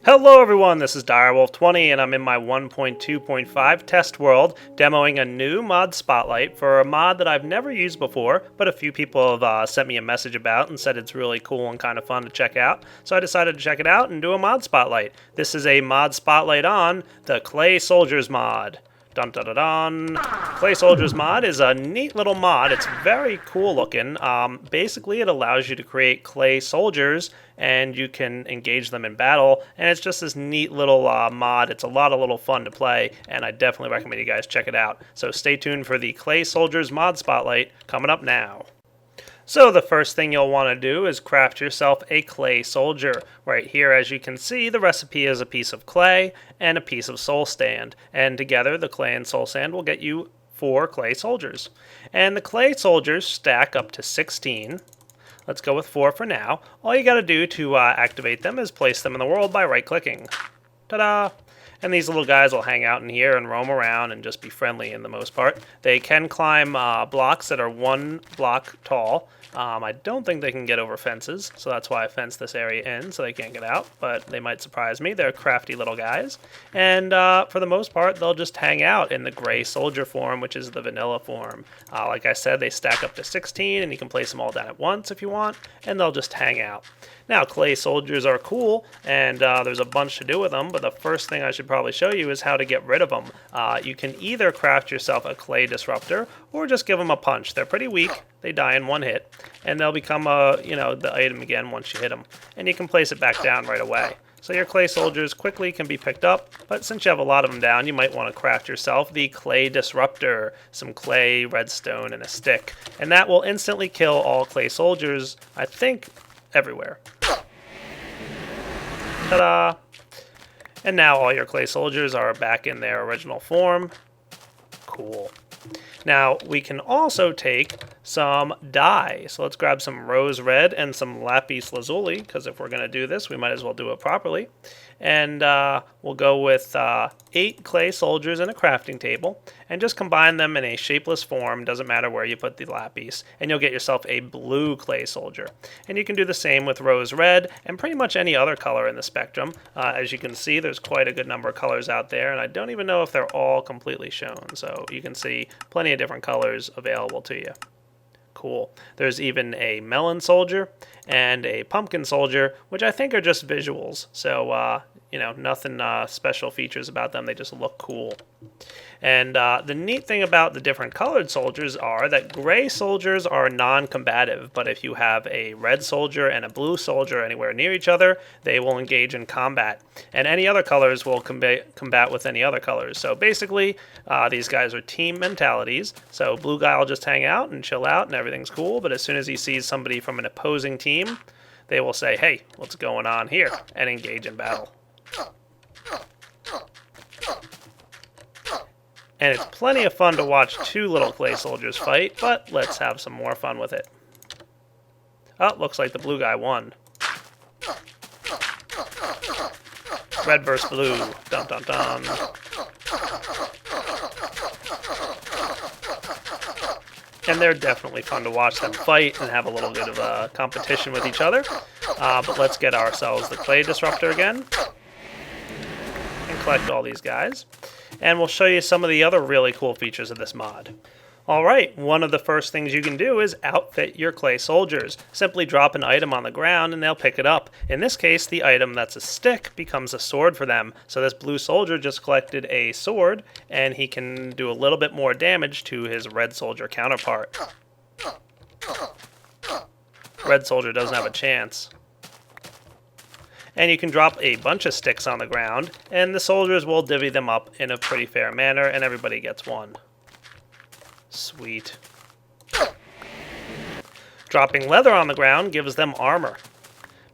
Hello everyone, this is Direwolf20 and I'm in my 1.2.5 test world demoing a new mod spotlight for a mod that I've never used before, but a few people have sent me a message about and said it's really cool and kind of fun to check out, so I decided to check it out and do a mod spotlight. This is a mod spotlight on the Clay Soldiers mod. Dun dun dun dun. Clay Soldiers mod is a neat little mod. It's very cool looking. Basically, it allows you to create clay soldiers and you can engage them in battle. And it's just this neat little mod. It's a lot of little fun to play, and I definitely recommend you guys check it out. So stay tuned for the Clay Soldiers mod spotlight coming up now. So the first thing you'll want to do is craft yourself a clay soldier. Right here, as you can see, the recipe is a piece of clay and a piece of soul sand. And together, the clay and soul sand will get you 4 clay soldiers. And the clay soldiers stack up to 16. Let's go with 4 for now. All you got to do to activate them is place them in the world by right-clicking. Ta-da! And these little guys will hang out in here and roam around and just be friendly in the most part. They can climb blocks that are 1 block tall. I don't think they can get over fences, so that's why I fenced this area in so they can't get out, but they might surprise me. They're crafty little guys. And for the most part, they'll just hang out in the gray soldier form, which is the vanilla form. Like I said, they stack up to 16, and you can place them all down at once if you want, and they'll just hang out. Now, clay soldiers are cool, and there's a bunch to do with them, but the first thing I should probably show you is how to get rid of them. You can either craft yourself a clay disruptor, or just give them a punch. They're pretty weak. They die in 1 hit, and they'll become the item again once you hit them. And you can place it back down right away. So your clay soldiers quickly can be picked up, but since you have a lot of them down, you might want to craft yourself the clay disruptor, some clay, redstone, and a stick. And that will instantly kill all clay soldiers, I think, everywhere. Ta-da! And now all your clay soldiers are back in their original form. Cool. Now, we can also take some dye. So let's grab some rose red and some lapis lazuli, because if we're going to do this, we might as well do it properly. And we'll go with 8 clay soldiers in a crafting table, and just combine them in a shapeless form, doesn't matter where you put the lapis, and you'll get yourself a blue clay soldier. And you can do the same with rose red, and pretty much any other color in the spectrum. As you can see, there's quite a good number of colors out there, and I don't even know if they're all completely shown, so you can see plenty of different colors available to you. Cool. There's even a melon soldier and a pumpkin soldier, which I think are just visuals. So, nothing special features about them. They just look cool. And the neat thing about the different colored soldiers are that gray soldiers are non-combative, but if you have a red soldier and a blue soldier anywhere near each other, they will engage in combat. And any other colors will combat with any other colors. So basically, these guys are team mentalities. So blue guy will just hang out and chill out and everything's cool, but as soon as he sees somebody from an opposing team, they will say, "Hey, what's going on here?" and engage in battle. And it's plenty of fun to watch 2 little clay soldiers fight, but let's have some more fun with it. Oh, looks like the blue guy won. Red versus blue. Dun dun dun. And they're definitely fun to watch them fight and have a little bit of a competition with each other. But let's get ourselves the clay disruptor again. And collect all these guys. And we'll show you some of the other really cool features of this mod. Alright, one of the first things you can do is outfit your clay soldiers. Simply drop an item on the ground and they'll pick it up. In this case, the item that's a stick becomes a sword for them. So this blue soldier just collected a sword, and he can do a little bit more damage to his red soldier counterpart. Red soldier doesn't have a chance. And you can drop a bunch of sticks on the ground, and the soldiers will divvy them up in a pretty fair manner, and everybody gets one. Sweet. Dropping leather on the ground gives them armor.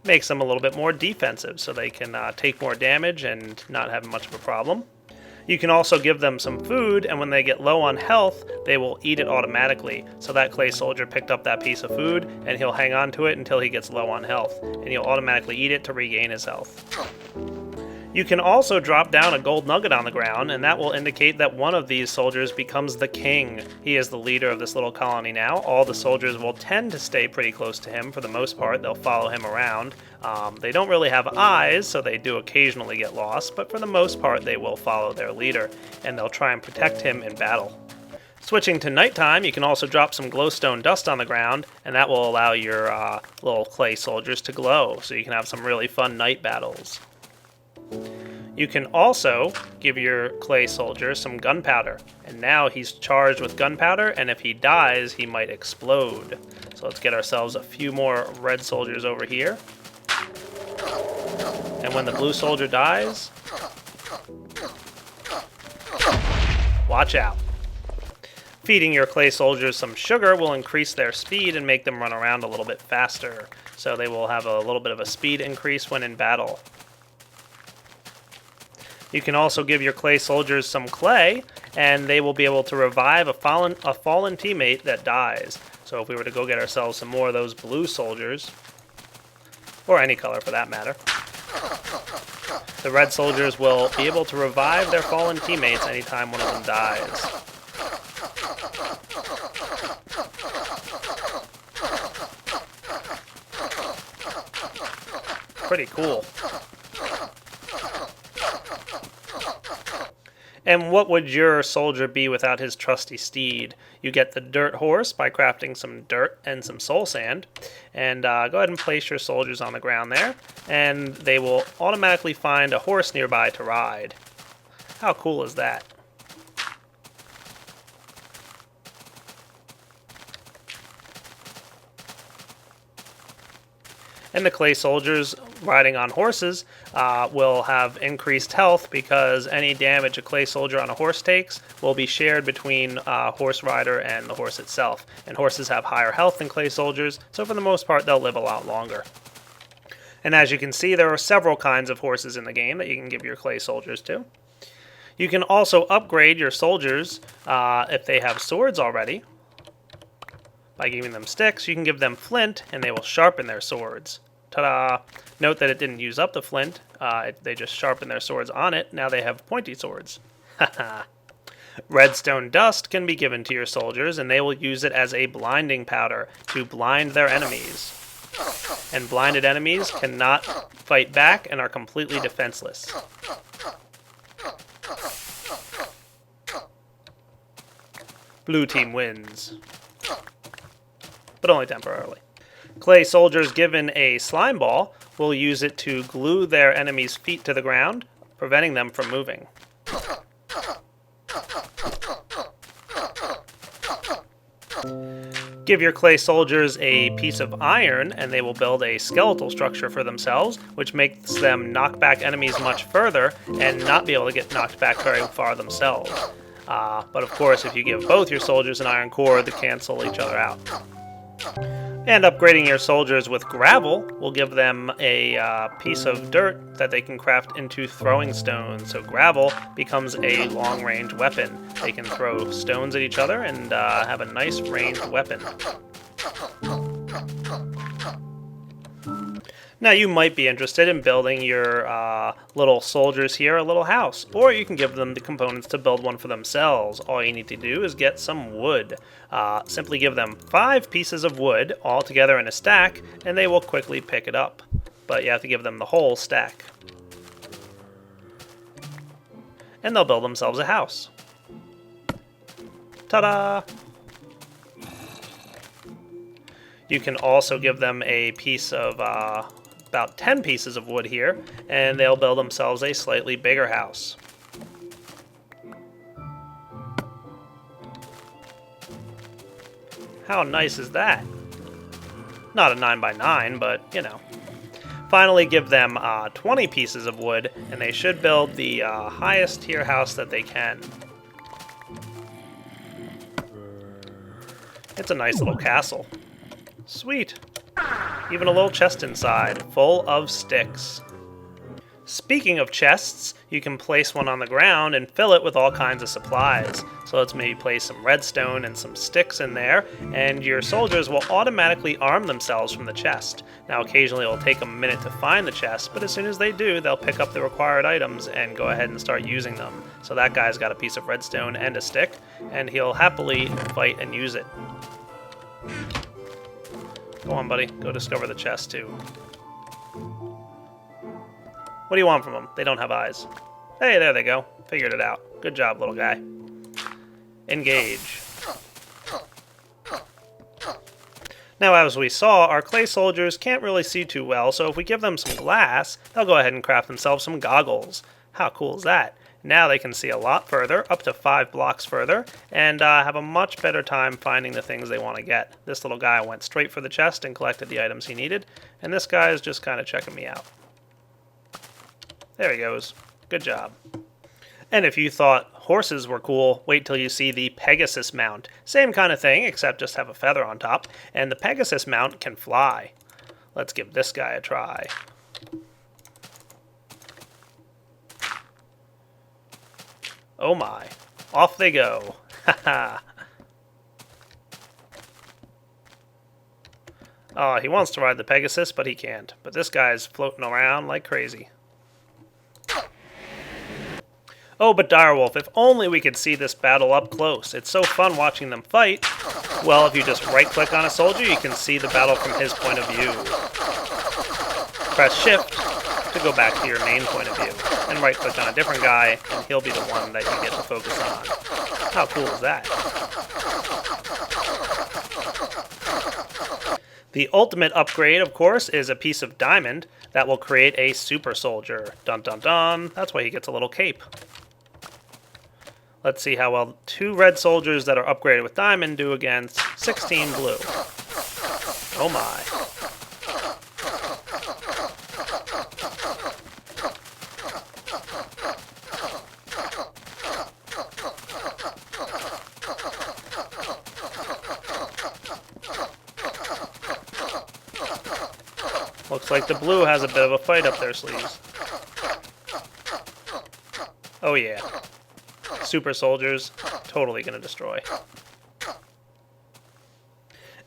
Makes them a little bit more defensive, so they can take more damage and not have much of a problem. You can also give them some food, and when they get low on health, they will eat it automatically. So that clay soldier picked up that piece of food, and he'll hang on to it until he gets low on health, and he'll automatically eat it to regain his health. You can also drop down a gold nugget on the ground, and that will indicate that one of these soldiers becomes the king. He is the leader of this little colony now. All the soldiers will tend to stay pretty close to him for the most part. They'll follow him around. They don't really have eyes, so they do occasionally get lost, but for the most part they will follow their leader, and they'll try and protect him in battle. Switching to nighttime, you can also drop some glowstone dust on the ground, and that will allow your little clay soldiers to glow, so you can have some really fun night battles. You can also give your clay soldier some gunpowder, and now he's charged with gunpowder, and if he dies, he might explode. So let's get ourselves a few more red soldiers over here. And when the blue soldier dies, watch out. Feeding your clay soldiers some sugar will increase their speed and make them run around a little bit faster, so they will have a little bit of a speed increase when in battle. You can also give your clay soldiers some clay, and they will be able to revive a fallen teammate that dies. So if we were to go get ourselves some more of those blue soldiers, or any color for that matter, the red soldiers will be able to revive their fallen teammates anytime one of them dies. Pretty cool. And what would your soldier be without his trusty steed? You get the dirt horse by crafting some dirt and some soul sand. And go ahead and place your soldiers on the ground there, and they will automatically find a horse nearby to ride. How cool is that? And the clay soldiers riding on horses will have increased health because any damage a clay soldier on a horse takes will be shared between horse rider and the horse itself. And horses have higher health than clay soldiers, so for the most part they'll live a lot longer. And as you can see, there are several kinds of horses in the game that you can give your clay soldiers to. You can also upgrade your soldiers if they have swords already. By giving them sticks, you can give them flint, and they will sharpen their swords. Ta-da! Note that it didn't use up the flint. They just sharpened their swords on it. Now they have pointy swords. Haha! Redstone dust can be given to your soldiers, and they will use it as a blinding powder to blind their enemies. And blinded enemies cannot fight back and are completely defenseless. Blue team wins. But only temporarily. Clay soldiers given a slime ball will use it to glue their enemies' feet to the ground, preventing them from moving. Give your clay soldiers a piece of iron, and they will build a skeletal structure for themselves, which makes them knock back enemies much further and not be able to get knocked back very far themselves. But of course, if you give both your soldiers an iron core, they cancel each other out. And upgrading your soldiers with gravel will give them a piece of dirt that they can craft into throwing stones. So gravel becomes a long-range weapon. They can throw stones at each other and have a nice ranged weapon. Now you might be interested in building your little soldiers here a little house, or you can give them the components to build one for themselves. All you need to do is get some wood. Simply give them 5 pieces of wood all together in a stack, and they will quickly pick it up. But you have to give them the whole stack. And they'll build themselves a house. Ta-da! You can also give them a piece of about 10 pieces of wood here, and they'll build themselves a slightly bigger house. How nice is that? Not a 9x9, but, you know. Finally, give them 20 pieces of wood, and they should build the highest tier house that they can. It's a nice little castle. Sweet. Even a little chest inside, full of sticks. Speaking of chests, you can place one on the ground and fill it with all kinds of supplies. So let's maybe place some redstone and some sticks in there, and your soldiers will automatically arm themselves from the chest. Now occasionally it will take them a minute to find the chest, but as soon as they do, they'll pick up the required items and go ahead and start using them. So that guy's got a piece of redstone and a stick, and he'll happily fight and use it. Go on, buddy. Go discover the chest, too. What do you want from them? They don't have eyes. Hey, there they go. Figured it out. Good job, little guy. Engage. Now, as we saw, our clay soldiers can't really see too well, so if we give them some glass, they'll go ahead and craft themselves some goggles. How cool is that? Now they can see a lot further, up to 5 blocks further, and have a much better time finding the things they want to get. This little guy went straight for the chest and collected the items he needed, and this guy is just kind of checking me out. There he goes. Good job. And if you thought horses were cool, wait till you see the Pegasus mount. Same kind of thing, except just have a feather on top, and the Pegasus mount can fly. Let's give this guy a try. Oh my. Off they go. Haha. Oh, he wants to ride the Pegasus, but he can't. But this guy's floating around like crazy. Oh, but Direwolf, if only we could see this battle up close. It's so fun watching them fight. Well, if you just right-click on a soldier, you can see the battle from his point of view. Press Shift to go back to your main point of view. And right-click on a different guy, and he'll be the one that you get to focus on. How cool is that? The ultimate upgrade, of course, is a piece of diamond that will create a super soldier. Dun dun dun. That's why he gets a little cape. Let's see how well 2 red soldiers that are upgraded with diamond do against 16 blue. Oh my. Looks like the blue has a bit of a fight up their sleeves. Oh yeah. Super soldiers, totally gonna destroy.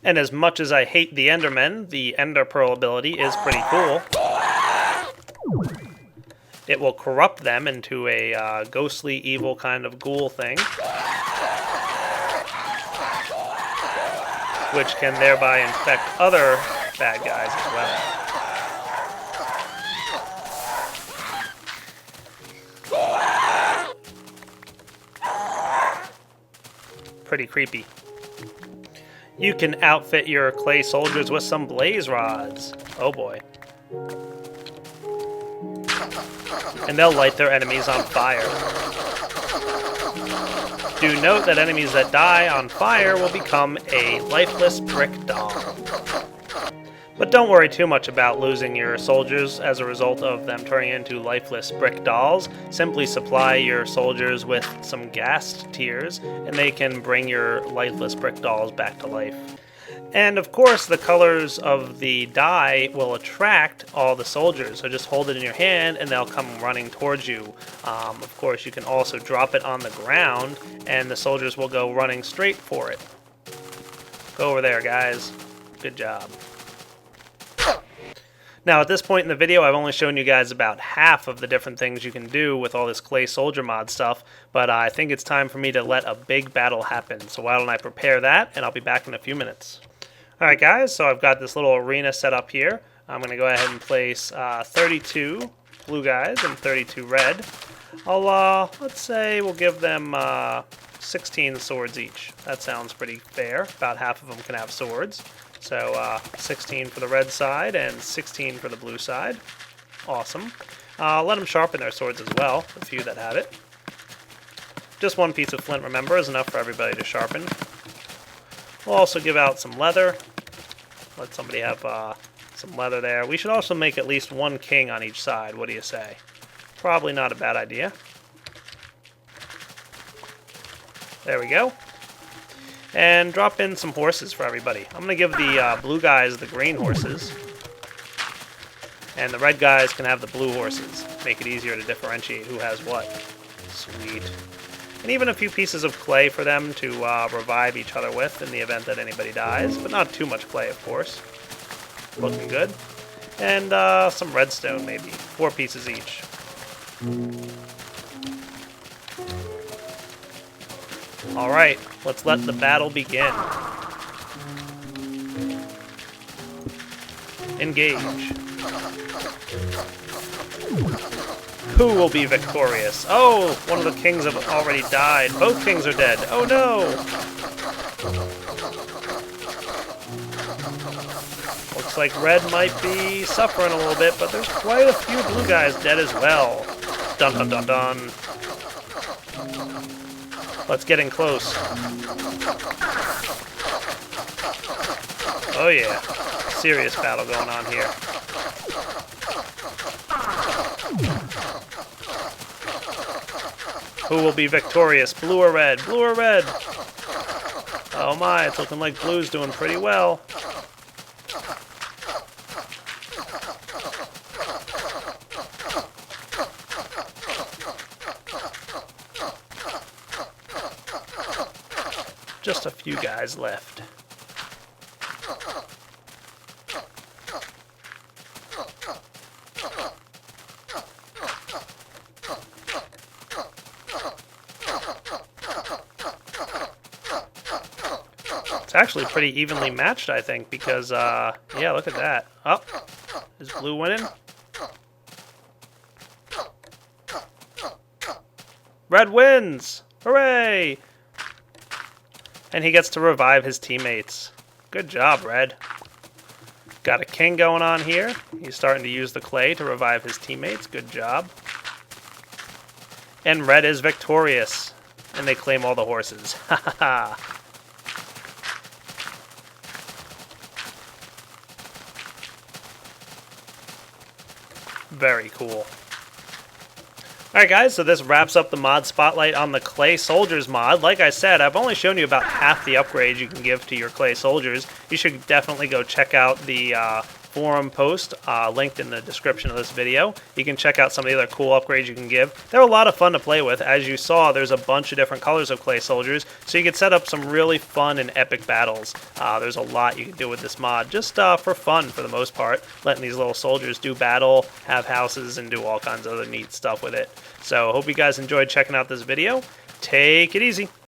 And as much as I hate the Endermen, the Ender Pearl ability is pretty cool. It will corrupt them into a ghostly, evil kind of ghoul thing, which can thereby infect other bad guys as well. Pretty creepy. You can outfit your clay soldiers with some blaze rods. Oh boy. And they'll light their enemies on fire. Do note that enemies that die on fire will become a lifeless brick doll. But don't worry too much about losing your soldiers as a result of them turning into lifeless brick dolls. Simply supply your soldiers with some ghast tears, and they can bring your lifeless brick dolls back to life. And of course, the colors of the dye will attract all the soldiers, so just hold it in your hand and they'll come running towards you. Of course, you can also drop it on the ground, and the soldiers will go running straight for it. Go over there, guys. Good job. Now, at this point in the video, I've only shown you guys about half of the different things you can do with all this clay soldier mod stuff, but I think it's time for me to let a big battle happen. So why don't I prepare that, and I'll be back in a few minutes. Alright guys, so I've got this little arena set up here. I'm going to go ahead and place 32 blue guys and 32 red. Let's say we'll give them 16 swords each. That sounds pretty fair. About half of them can have swords. So 16 for the red side and 16 for the blue side. Awesome. Let them sharpen their swords as well, the few that have it. Just one piece of flint, remember, is enough for everybody to sharpen. We'll also give out some leather. Let somebody have some leather there. We should also make at least one king on each side. What do you say? Probably not a bad idea. There we go. And drop in some horses for everybody. I'm going to give the blue guys the green horses. And the red guys can have the blue horses. Make it easier to differentiate who has what. Sweet. And even a few pieces of clay for them to revive each other with in the event that anybody dies. But not too much clay, of course. Looking good. And some redstone, maybe. 4 pieces each. Alright, let's let the battle begin. Engage. Who will be victorious? Oh, one of the kings have already died. Both kings are dead. Oh no! Looks like red might be suffering a little bit, but there's quite a few blue guys dead as well. Dun dun dun dun. Let's get in close. Oh yeah. Serious battle going on here. Who will be victorious? Blue or red? Blue or red? Oh my, it's looking like blue's doing pretty well. Just a few guys left. It's actually pretty evenly matched, I think, because, yeah, look at that. Oh, is blue winning? Red wins! Hooray! And he gets to revive his teammates. Good job, Red. Got a king going on here. He's starting to use the clay to revive his teammates. Good job. And Red is victorious. And they claim all the horses. Ha ha ha. Very cool. Alright guys, so this wraps up the mod spotlight on the Clay Soldiers mod. Like I said, I've only shown you about half the upgrades you can give to your Clay Soldiers. You should definitely go check out the forum post linked in the description of this video. You can check out some of the other cool upgrades you can give. They're a lot of fun to play with. As you saw, there's a bunch of different colors of Clay Soldiers, so you can set up some really fun and epic battles. There's a lot you can do with this mod, just for fun for the most part, letting these little soldiers do battle, have houses, and do all kinds of other neat stuff with it. So hope you guys enjoyed checking out this video. Take it easy.